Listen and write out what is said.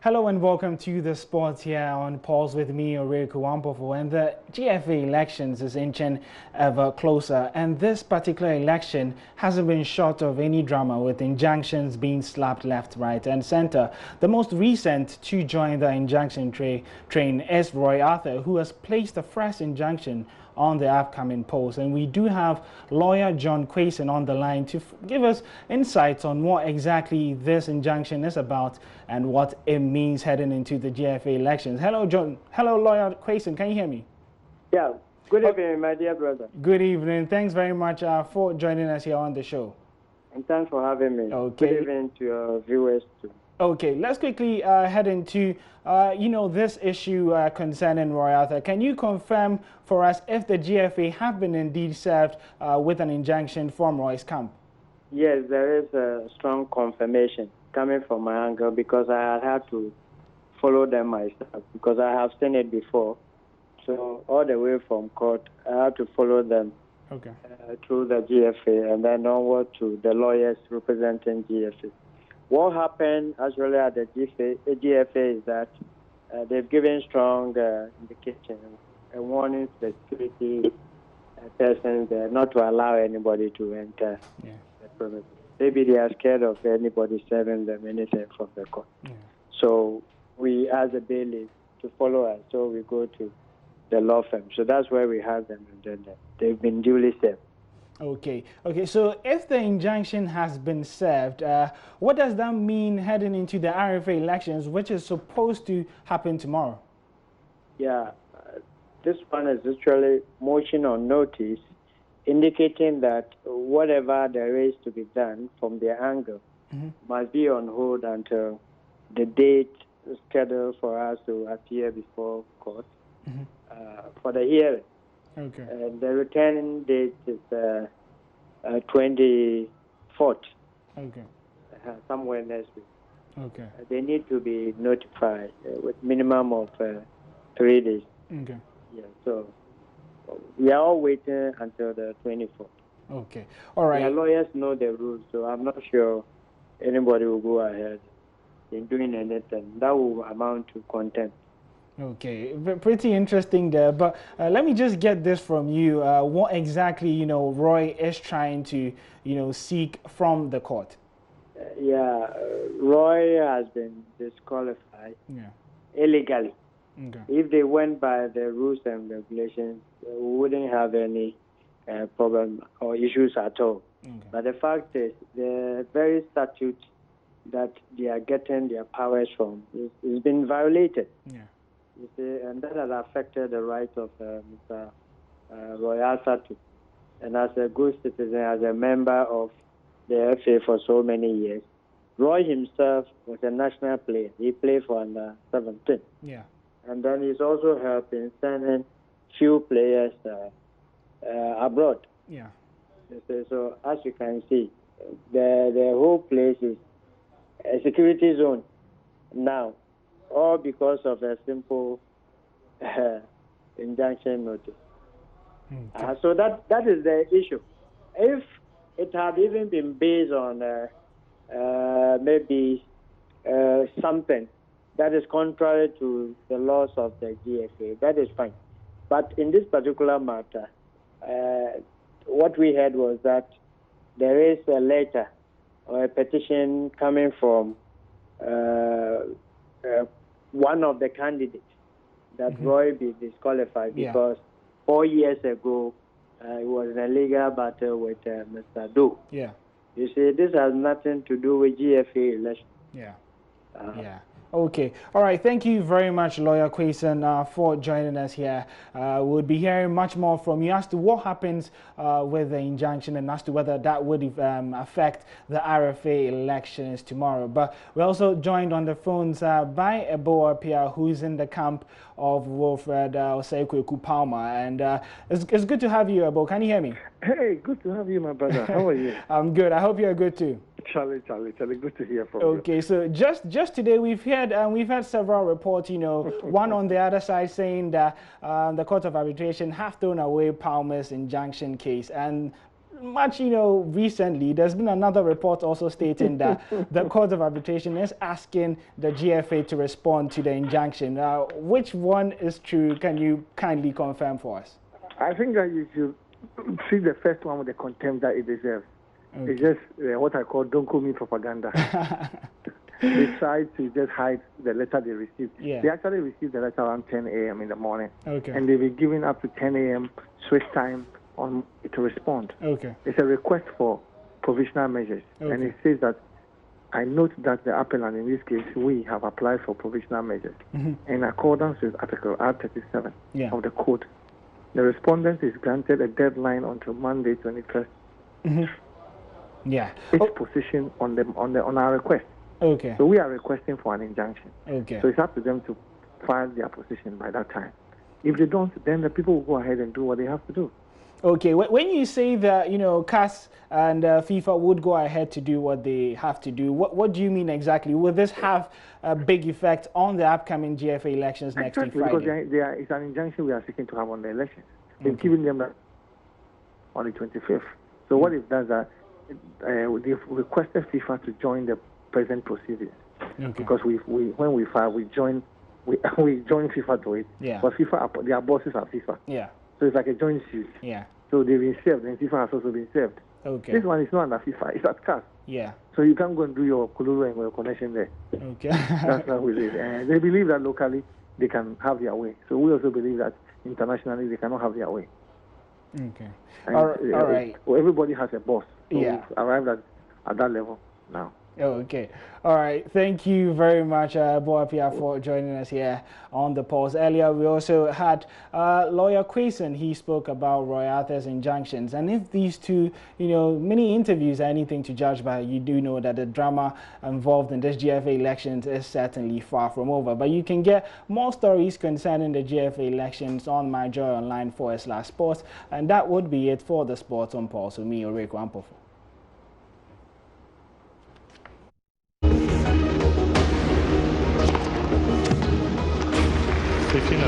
Hello and welcome to the sports here on Pulse with me, Oriku Wampofo. And the GFA elections is inching ever closer. And this particular election hasn't been short of any drama, with injunctions being slapped left, right, and center. The most recent to join the injunction train is Roy Arthur, who has placed the first injunction on the upcoming polls. And we do have lawyer John Quayson on the line to give us insights on what exactly this injunction is about and what it means heading into the GFA elections. Hello, John. Hello, lawyer Quayson. Can you hear me? Yeah. Good evening, my dear brother. Good evening. Thanks very much for joining us here on the show. And thanks for having me. Okay. Good evening to your viewers too. Okay, let's quickly head into, this issue concerning Roy Arthur. Can you confirm for us if the GFA have been indeed served with an injunction from Roy's camp? Yes, there is a strong confirmation coming from my angle, because I had to follow them myself, because I have seen it before. So all the way from court, I had to follow them through the GFA and then onward to the lawyers representing GFA. What happened actually at the GFA is that they've given strong indication and warning to the security persons not to allow anybody to enter the premises. Maybe they are scared of anybody serving them anything from the court. Yeah. So we ask the bailiff to follow us, so we go to the law firm. So that's where we have them, and then they've been duly served. Okay. So if the injunction has been served, what does that mean heading into the RFA elections, which is supposed to happen tomorrow? Yeah, this one is actually motion on notice, indicating that whatever there is to be done from their angle must be on hold until the date scheduled for us to appear before court for the hearing. Okay. The returning date is 24th. Okay. Somewhere next week. Okay. They need to be notified with minimum of 3 days. Okay. Yeah. So we are all waiting until the 24th. Okay. All right. The lawyers know the rules, so I'm not sure anybody will go ahead in doing anything. That will amount to contempt. Okay, pretty interesting there. But let me just get this from you. What exactly, Roy is trying to, seek from the court? Roy has been disqualified illegally. Okay. If they went by the rules and regulations, we wouldn't have any problem or issues at all. Okay. But the fact is, the very statute that they are getting their powers from is been violated. Yeah. You see, and that has affected the rights of Mr. Roy Arthur too. And as a good citizen, as a member of the FA for so many years, Roy himself was a national player. He played for under 17. Yeah. And then he's also helped in sending few players abroad. Yeah. You see, so as you can see, the whole place is a security zone now, all because of a simple injunction notice. Okay. So that is the issue. If it had even been based on maybe something that is contrary to the laws of the GFA, that is fine. But in this particular matter, what we heard was that there is a letter or a petition coming from one of the candidates that Roy be disqualified because 4 years ago it was an illegal battle with Mr. Doe. Yeah. You see, this has nothing to do with GFA election. Yeah. Okay. All right. Thank you very much, Lawyer Quayson, for joining us here. We'll be hearing much more from you as to what happens with the injunction and as to whether that would affect the RFA elections tomorrow. But we're also joined on the phones by Ebo Apia, who's in the camp of Wilfred Osei Palmer. And it's good to have you, Ebo. Can you hear me? Hey, good to have you, my brother. How are you? I'm good. I hope you're good too. Charlie, good to hear from you. Okay, so just today we've had several reports, one on the other side saying that the Court of Arbitration have thrown away Palmer's injunction case, and much, recently, there's been another report also stating that the Court of Arbitration is asking the GFA to respond to the injunction. Which one is true? Can you kindly confirm for us? I think that you should see the first one with the contempt that it deserves. Okay. It's just what I call don't call me propaganda. They tried to just hide the letter they received. Yeah. They actually received the letter around 10 a.m. in the morning. Okay. And they've been given up to 10 a.m. Swiss time on to respond. Okay. It's a request for provisional measures. Okay. And it says that I note that the appellant, in this case, we have applied for provisional measures in accordance with Article R37 of the Code. The respondent is granted a deadline until Monday, 21st. Yeah. Its position on our request. Okay. So we are requesting for an injunction. Okay. So it's up to them to file their position by that time. If they don't, then the people will go ahead and do what they have to do. Okay. When you say that, CAS and FIFA would go ahead to do what they have to do, what do you mean exactly? Will this have a big effect on the upcoming GFA elections next week Friday? Because it's an injunction we are seeking to have on the elections. We've given them that on the 25th. So what it does that they've requested FIFA to join the present proceedings. Okay. Because when we file, we join FIFA to it. Yeah. But FIFA, their bosses are FIFA. Yeah. So it's like a joint suit. Yeah. So they've been served, and FIFA has also been served. Okay. This one is not under FIFA; it's at CAS. Yeah. So you can't go and do your kuluru and your connection there. Okay. That's how we live. And they believe that locally they can have their way. So we also believe that internationally they cannot have their way. Okay. And, all right. Well, everybody has a boss. So we've arrived at that level now. Okay. All right. Thank you very much, Boapia, for joining us here on the Pulse. Earlier, we also had lawyer Quayson. He spoke about Roy Arthur's injunctions. And if these two, many interviews are anything to judge by, you do know that the drama involved in this GFA elections is certainly far from over. But you can get more stories concerning the GFA elections on myjoyonline.com/sports. And that would be it for the Sports on Pulse with me, Oreku Ampofo. 15